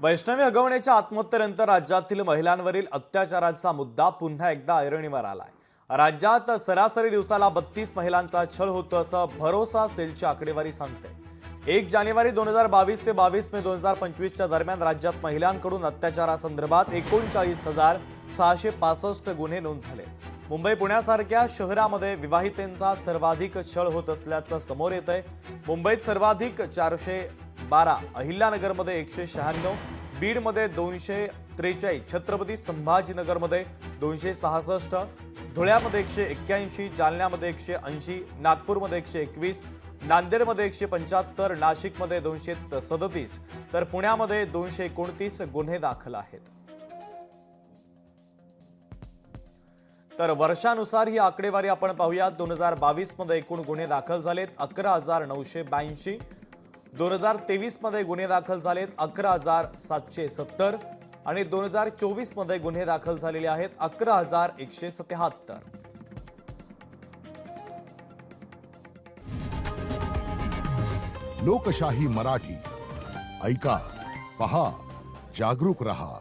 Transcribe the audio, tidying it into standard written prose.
वैष्णवी हगवण्याच्या आत्महत्येनंतर राज्यातील महिलांवरील अत्याचाराचा मुद्दा पुन्हा एकदा ऐरणीवर आलाय। राज्यात सरासरी दिवसाला 32 महिलांचा छळ होतो असं भरोसा सेलची आकडेवारी सांगते। 1 जानेवारी 2022 ते 22 मे 2025 च्या दरम्यान राज्यात महिलांकडून अत्याचारासंदर्भात 39,665 गुन्हे नोंद झाले। मुंबई पुण्यासारख्या शहरामध्ये विवाहितेंचा सर्वाधिक छळ होत असल्याचं समोर येतंय। मुंबईत सर्वाधिक 412, अहिल्यानगरमध्ये 196, बीडमध्ये 243, छत्रपती संभाजीनगरमध्ये 266, धुळ्यामध्ये 181, जालन्यामध्ये 180, नागपूरमध्ये 121, नांदेडमध्ये 175, नाशिकमध्ये 237 तर पुण्यामध्ये 229 गुन्हे दाखल आहेत। तर वर्षानुसार ही आकडेवारी आपण पाहूया। 2022 मध्ये एकूण गुन्हे दाखल झालेत 11,982, 2023 मध्ये गुन्हे दाखल झालेत 11,770 आणि 2024 मध्ये गुन्हे दाखल झालेले आहेत 11,177। लोकशाही मराठी ऐका, पहा, जागरूक रहा।